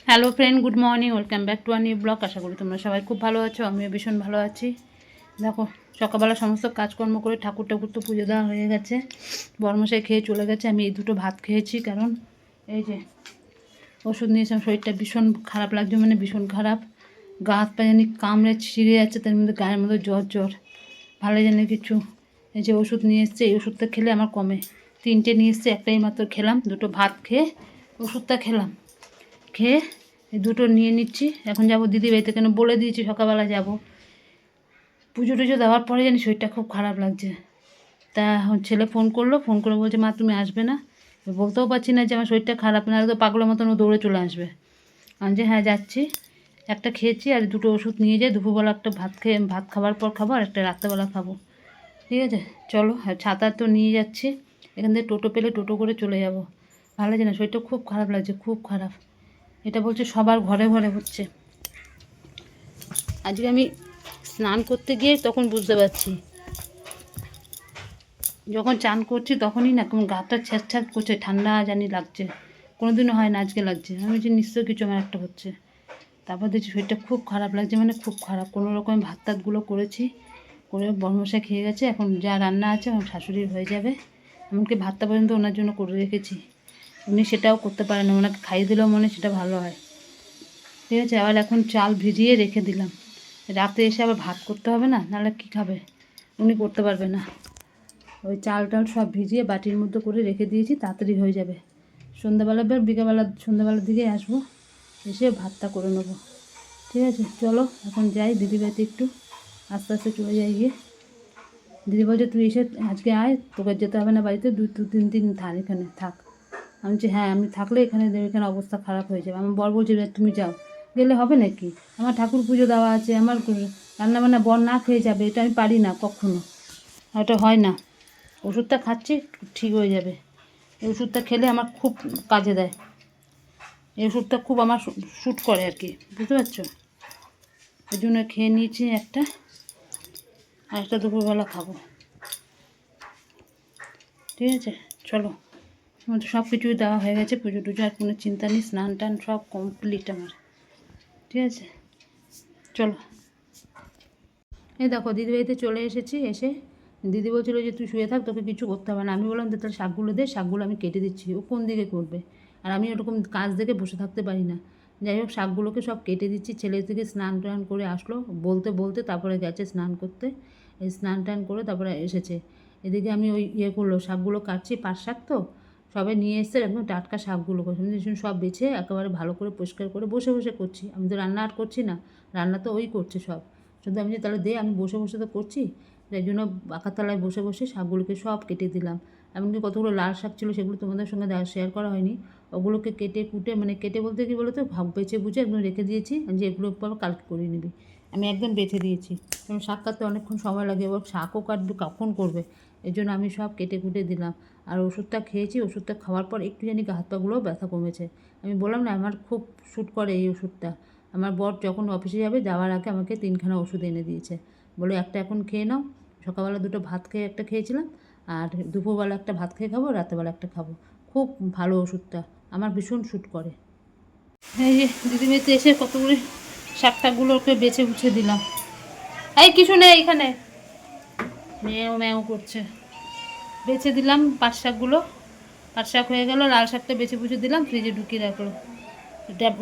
Hello friend, good morning, welcome back to our new blog. আশা করি তোমরা সবাই খুব ভালো আছো, আমিও ভীষণ ভালো আছি। দেখো, সকালবেলা সমস্ত কাজকর্ম করে ঠাকুর তো পুজো দেওয়া হয়ে গেছে, বরমশাই খেয়ে চলে গেছে। আমি এই দুটো ভাত খেয়েছি, কারণ এই যে ওষুধ নিয়েছিলাম, শরীরটা ভীষণ খারাপ লাগছে, মানে ভীষণ খারাপ। গা হাত পা জানি কামড়ে ছিঁড়ে যাচ্ছে, তার মধ্যে গায়ের মধ্যে জ্বর জ্বর, ভালো জানি কিছু। এই যে ওষুধ নিয়ে এসছে, এই ওষুধটা খেলে আমার কমে। 3টে নিয়ে এসছে, একটাই মাত্র খেলাম, দুটো ভাত খেয়ে ওষুধটা খেলাম। খেয়ে এই দুটো নিয়ে নিচ্ছি, এখন যাবো দিদিবাড়িতে, কেন বলে দিয়েছি সকালবেলা যাব। পুজো টুজো দেওয়ার পরে জানি শরীরটা খুব খারাপ লাগছে। তা ছেলে ফোন করে বলছে, মা তুমি আসবে না? বলতেও পারছি না যে আমার শরীরটা খারাপ, না তো পাগলের মতন ও দৌড়ে চলে আসবে। আমি যে হ্যাঁ যাচ্ছি। একটা খেয়েছি আর দুটো ওষুধ নিয়ে যাই, দুপুরবেলা একটা ভাত খাবার পর খাবো, আর একটা রাত্রেবেলা খাবো। ঠিক আছে, চলো। আর ছাতা তো নিয়ে যাচ্ছি, এখান থেকে টোটো পেলে টোটো করে চলে যাব। ভালো লাগছে না, শরীরটা খুব খারাপ লাগছে, খুব খারাপ। এটা বলছে সবার ঘরে ঘরে হচ্ছে। আজকে আমি স্নান করতে গিয়ে তখন বুঝতে পারছি, যখন চান করছি তখনই না কেমন গাটা ছ্যাঁচ করছে, ঠান্ডা জানি লাগছে, কোনোদিনও হয় না, আজকে লাগছে। আমি যে নিশ্চয়ই কিছু আমার একটা হচ্ছে। তারপর দেখছি শরীরটা খুব খারাপ লাগছে, মানে খুব খারাপ। কোনো রকম ভাত টাতগুলো করেছি, করে বরমশাই খেয়ে গেছে। এখন যা রান্না আছে আমার শাশুড়ির হয়ে যাবে। এমনকি ভাতটা পর্যন্ত ওনার জন্য করে রেখেছি, উনি সেটাও করতে পারেন না, ওনাকে খাইয়ে দিলেও মনে সেটা ভালো হয়। ঠিক আছে, আবার এখন চাল ভিজিয়ে রেখে দিলাম, রাতে এসে আবার ভাত করতে হবে না, নাহলে কী খাবে, উনি করতে পারবে না। ওই চাল টাল সব ভিজিয়ে বাটির মধ্যে করে রেখে দিয়েছি, তাড়াতাড়ি হয়ে যাবে। সন্ধ্যাবেলা সন্ধ্যাবেলার দিকে আসবো, এসে ভাতটা করে নেবো। ঠিক আছে, চলো এখন যাই দিদিবাড়িতে, একটু আস্তে আস্তে চলে যাই। গিয়ে দিদি বলছে, তুই এসে আজকে আয়, তোকে যেতে হবে না বাড়িতে, 2-3 দিন থাক, এখানে থাক। আমি বলছি হ্যাঁ, আমি থাকলে এখানে অবস্থা খারাপ হয়ে যাবে। আমার বর বলছে, তুমি যাও, গেলে হবে নাকি? আমার ঠাকুর পুজো দেওয়া আছে, আমার রান্নাবান্না বর না খেয়ে যাবে, এটা আমি পারি না কখনো, এটা হয় না। ওষুধটা খাচ্ছি, ঠিক হয়ে যাবে। এই ওষুধটা খেলে আমার খুব কাজে দেয়, এই ওষুধটা খুব আমার শ্যুট করে আর কি, বুঝতে পারছো? ওই জন্য খেয়ে নিয়েছি একটা, আর একটা দুপুরবেলা খাবো। ঠিক আছে, চলো। আমার তো সব কিছুই দেওয়া হয়ে গেছে, পুজো টুজো আর কোনো চিন্তা নেই, স্নান টান সব কমপ্লিট আমার। ঠিক আছে, চলো। এই দেখো দিদিবাড়িতে চলে এসেছি। এসে দিদি বলছিল যে তুই শুয়ে থাক, তোকে কিছু করতে হবে না। আমি বললাম যে তাহলে শাকগুলো দে, শাকগুলো আমি কেটে দিচ্ছি। ও কোন দিকে করবে, আর আমি ওরকম কাজ দেখে বসে থাকতে পারি না। যাই হোক, শাকগুলোকে সব কেটে দিচ্ছি। ছেলে থেকে স্নান টান করে আসলো, বলতে বলতে তারপরে গেছে স্নান করতে। এই স্নান টান করে তারপরে এসেছে। এদিকে আমি ওই করলো, শাকগুলো কাটছি, পাট শাক তো সবাই নিয়ে এসছে, একদম টাটকা শাকগুলো করছি আমি সব বেছে একেবারে ভালো করে পরিষ্কার করে বসে বসে করছি। আমি তো রান্না আর করছি না, রান্না তো ওই করছে সব। শুধু আমি যে তাহলে দে, আমি বসে বসে তো করছি, তাই জন্য পাখার তলায় বসে বসে শাকগুলোকে সব কেটে দিলাম। এমনকি কতগুলো লাল শাক ছিল, সেগুলো তোমাদের সঙ্গে শেয়ার করা হয়নি। ওগুলোকে কেটে কুটে, মানে কেটে বলতে কি বলো তো, বেছে বুঝে একদম রেখে দিয়েছি, যে এগুলো পর কালকে করে নিবি। আমি একদম বেছে দিয়েছি, কারণ শাক কাটতে অনেকক্ষণ সময় লাগে, এবার শাকও কাটবে কখন করবে, এই জন্য আমি সব কেটে কুটে দিলাম। আর ওষুধটা খেয়েছি, ওষুধটা খাওয়ার পর একটু জানি হাত পাগুলোও ব্যথা কমেছে। আমি বললাম না, আমার খুব শ্যুট করে এই ওষুধটা। আমার বর যখন অফিসে যাবে, যাওয়ার আগে আমাকে 3খানা ওষুধ এনে দিয়েছে, বলে একটা এখন খেয়ে নাও। সকালবেলা দুটো ভাত খেয়ে একটা খেয়েছিলাম, আর দুপুরবেলা একটা ভাত খেয়ে খাবো, রাতেরবেলা একটা খাবো। খুব ভালো ওষুধটা, আমার ভীষণ শ্যুট করে। এই যে দিদিমেতে এসে কতগুলি শাকটাগুলোকে বেছে বুছে দিলাম। এই কিছু নেই এখানে, মেয়েও ম্যাও করছে। বেছে দিলাম পাট শাকগুলো, পাট শাক হয়ে গেল, লাল শাকটা বেছে বুঝে দিলাম, ফ্রিজে ঢুকিয়ে রাখলো।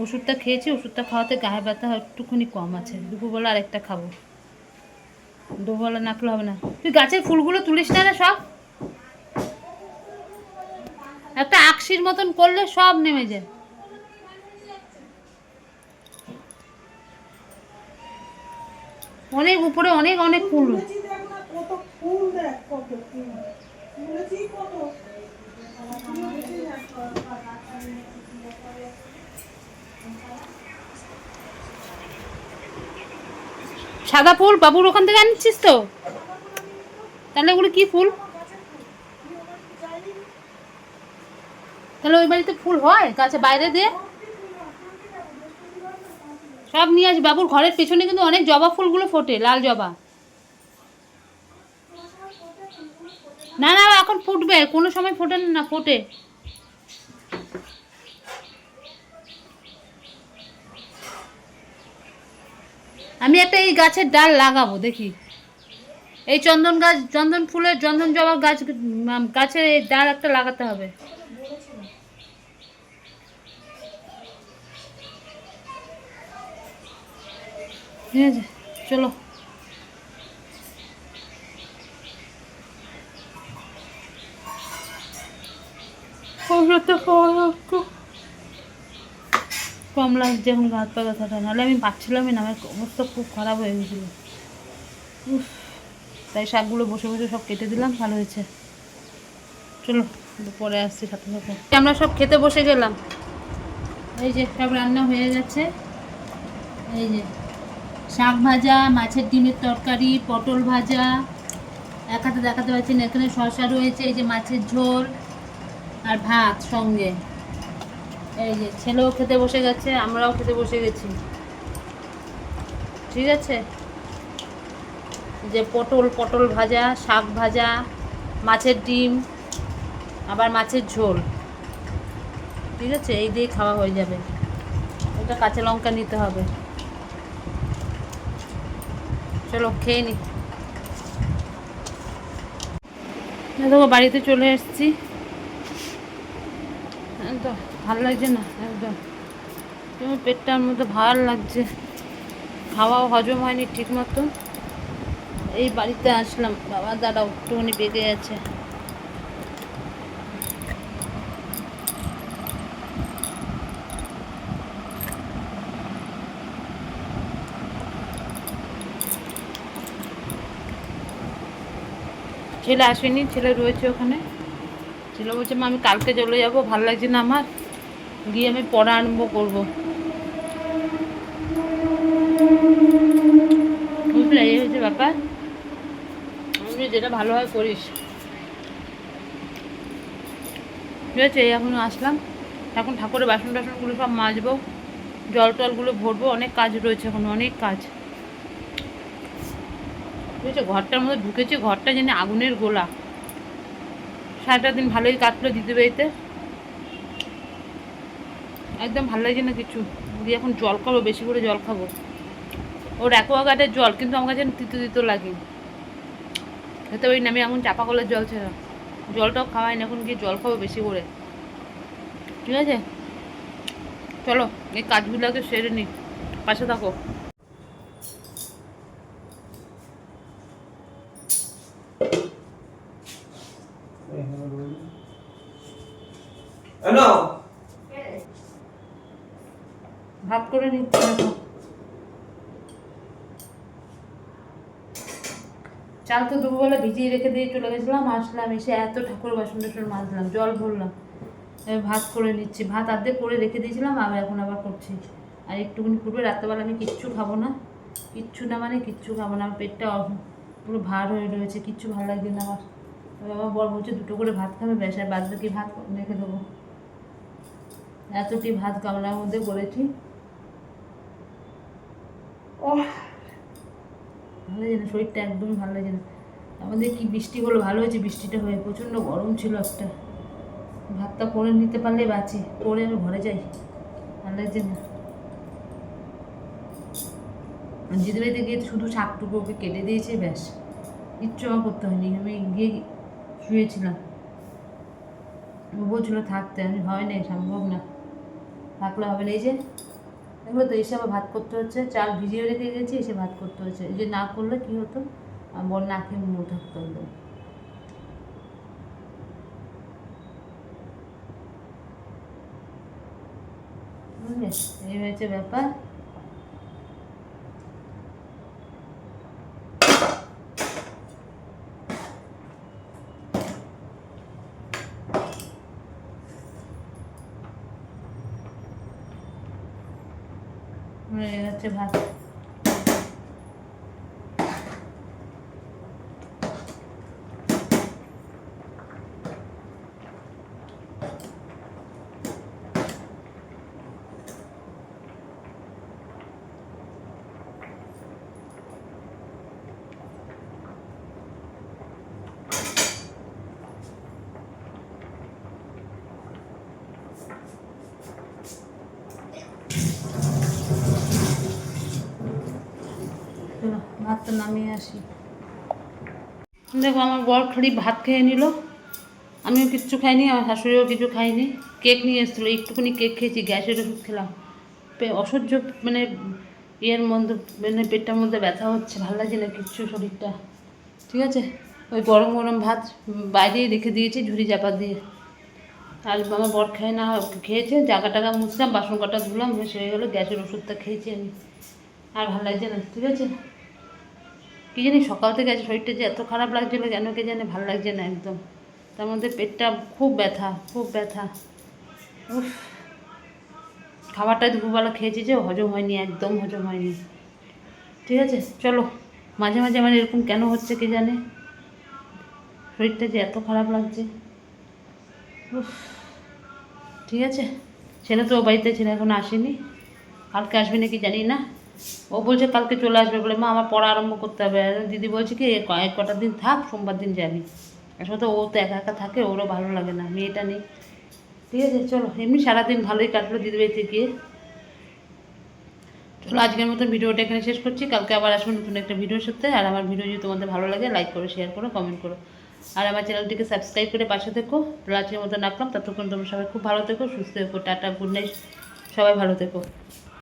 ওষুধটা খেয়েছি, ওষুধটা খাওয়াতে গায়ে ব্যথা একটুখানি কম আছে। দুপুরবেলা আরেকটা খাবো, দুপুরবেলা না খেলে হবে না। তুই গাছের ফুলগুলো তুলিস না রে সব, একটা আকশির মতন করলে সব নেমে যায়। অনেক উপরে অনেক অনেক ফুল। সাদা ফুল বাবুর ওখান থেকে আনছিস তো? তাহলে ওগুলো কি ফুল? তাহলে ওই বাড়িতে ফুল হয় গাছে বাইরে দিয়ে? সব নিয়ে আসি, বাবুর ঘরের পেছনে কিন্তু অনেক জবা ফুলগুলো ফোটে, লাল জবা। না না, এখন ফুটবে, কোনো সময় ফোটে না, ফোটে। আমি একটা এই গাছের ডাল লাগাবো, দেখি এই চন্দন গাছ, চন্দন ফুলের, চন্দন জবা গাছ, গাছের এই ডাল একটা লাগাতে হবে। ঠিক আছে, চলো। কম লাগছে এখন হাত পা ব্যথাটা, নাহলে আমি পাচ্ছিলামই না, আমার অবস্থা খুব খারাপ হয়ে গেছিলো। তাই শাকগুলো বসে বসে সব কেটে দিলাম, ভালো হয়েছে। চলো পরে আসছি সাথে সাথে। আমরা সব খেতে বসে গেলাম, এই যে সব রান্না হয়ে গেছে। এই যে শাক ভাজা, মাছের ডিমের তরকারি, পটল ভাজা, এক হাতে দেখাতে পারছি না, এখানে শসা রয়েছে, এই যে মাছের ঝোল আর ভাত সঙ্গে। এই যে ছেলেও খেতে বসে গেছে, আমরাও খেতে বসে গেছি। ঠিক আছে, যে পটল ভাজা, শাক ভাজা, মাছের ডিম, আবার মাছের ঝোল। ঠিক আছে, এই দিয়ে খাওয়া হয়ে যাবে। এটা কাঁচা লঙ্কা নিতে হবে। চলো খেয়ে নি। দেখো বাড়িতে চলে এসেছি, একদম ভালো লাগছে না, একদম পেটটার মধ্যে ভার লাগছে, খাওয়াও হজম হয়নি ঠিক মতো। এই বাড়িতে আসলাম, বাবা দাদা একটুখানি বেগে আছে। ছেলে আসেনি, ছেলে রয়েছে ওখানে। ছেলে বলছে মা আমি কালকে চলে যাবো, ভালো লাগছে না আমার, গিয়ে আমি পড়া আরম্ভ করবো। বুঝলে, এই হচ্ছে ব্যাপার। আমি যেটা ভালো হয় করিস। ঠিক আছে, এখন আসলাম, এখন ঠাকুরের বাসন টাসনগুলো সব মাজবো, জল টলগুলো ভরবো, অনেক কাজ রয়েছে এখন, অনেক কাজ। ঠিক আছে, ঘরটার মধ্যে ঢুকেছি, ঘরটা যেন আগুনের গোলা। সারাটা দিন ভালোই কাটলো দিদি বাড়িতে, একদম ভালো লাগছে না কিছু। দিয়ে এখন জল খাবো, বেশি করে জল খাবো। ওর অ্যাকোয়াগার্ডের জল, কিন্তু আমার কাছে তিতো তিতো লাগে, খেতে পারি না। আমি এখন চাপা কলের জল ছাড়া জলটাও খাওয়াই না, এখন গিয়ে জল খাবো বেশি করে। ঠিক আছে, চলো এই কাজগুলোকে সেরে নিই, পাশে থাকো। ভাত করে নিচ্ছি। চাল তো দুপুরবেলা ভিজিয়ে রেখে দিয়ে চলে গেছিলাম, আসলাম, এসে এত ঠাকুর বাসন টাসন মাজলাম, জল ভরলাম, ভাত করে নিচ্ছি। ভাত আর্ধেক করে রেখে দিয়েছিলাম, এখন আবার করছি। আর একটুখানি পূর্বে রাত্রেবেলা আমি কিচ্ছু খাবো না, কিচ্ছু না মানে কিচ্ছু খাবো না। আমার পেটটা পুরো ভার হয়ে রয়েছে, কিচ্ছু ভালো লাগছে না আমার। আমার বর বলছে 2টো করে ভাত খাবে, ব্যাস, আর বাদ বাকি ভাত রেখে দেবো। এতটি ভাত গামলার মধ্যে করেছি। ভালো লাগে না, শরীরটা একদমই ভালো লাগে না। আমাদের কি বৃষ্টি হলো, ভালো হয়েছে বৃষ্টিটা হয়ে, প্রচণ্ড গরম ছিল একটা। ভাতটা করে নিতে পারলে বাঁচি, করে আমি ঘরে যাই, ভালো লাগছে না। দিদিবাড়িতে গিয়ে শুধু শাকটুকু ওকে কেটে দিয়েছে, ব্যাস, কিচ্ছু আমার করতে হয়নি। আমি গিয়ে শুয়েছিলাম, ও বলছিল থাকতে, আমি হয় না, সম্ভব না, থাকলে হবে না। এই যে দেখলো তো, এসে আবার ভাত করতে হচ্ছে, চাল ভিজিয়ে রেখে গেছি, এসে ভাত করতে হচ্ছে। এই যে না করলে কী হতো, বর না খেয়ে মুখ থাকতে হতো। বুঝলে, এই হয়েছে ব্যাপার। হয়ে যাচ্ছে ভাত। ভাতটা নামিয়ে আসি। দেখো আমার বর খালি ভাত খেয়ে নিল, আমিও কিচ্ছু খাইনি, আমার শাশুড়িও কিছু খাইনি। কেক নিয়ে এসেছিলো, একটুখানি কেক খেয়েছি, গ্যাসের ওষুধ খেলাম। অসহ্য মানে ইয়ের মধ্যে মানে পেটটার মধ্যে ব্যথা হচ্ছে, ভালো লাগছে না কিচ্ছু শরীরটা। ঠিক আছে, ওই গরম গরম ভাত বাইরেই রেখে দিয়েছি ঝুড়ি চাপা দিয়ে। আর আমার বর খায় না, খেয়েছে, জায়গা টাগা মুছলাম, বাসন কটা ধুলাম, বেশ হয়ে গেলো। গ্যাসের ওষুধটা খেয়েছি আমি, আর ভালো লাগছে না। ঠিক আছে, কী জানি সকাল থেকে আছে শরীরটা যে এত খারাপ লাগছিলো কেন কে জানে, ভালো লাগছে না একদম। তার মধ্যে পেটটা খুব ব্যথা, খুব ব্যথা। উফ, খাবারটা দুপুরবেলা খেয়েছি যে হজম হয়নি, একদম হজম হয়নি। ঠিক আছে, চলো। মাঝে মাঝে আমার এরকম কেন হচ্ছে কে জানে, শরীরটা যে এত খারাপ লাগছে। উফ, ঠিক আছে, ছেলে তো ও বাড়িতে ছিল, এখন আসেনি, কালকে আসবে নাকি জানি না। ও বলছে কালকে চলে আসবে বলে। মা আমার পড়া আরম্ভ করতে হবে। আর দিদি বলছে কি কয়েক কটা দিন থাক, সোমবার দিন যাবি। আসলে তো ও তো একা একা থাকে, ওরও ভালো লাগে না, মেয়েটা নেই। ঠিক আছে, চলো। এমনি সারাদিন ভালোই কাটলো দিদি বাড়িতে গিয়ে। চলো, আজকের মতো ভিডিওটা এখানে শেষ করছি। কালকে আবার আসবো নতুন একটা ভিডিওর সাথে। আর আমার ভিডিও যদি তোমাদের ভালো লাগে, লাইক করো, শেয়ার করো, কমেন্ট করো। আর আমার চ্যানেলটিকে সাবস্ক্রাইব করে পাশে থেকো। আজকের মতো রাখলাম, ততক্ষণ তোমরা সবাই খুব ভালো থেকো, সুস্থ থেকো। টাটা, গুড নাইট, সবাই ভালো থেকো।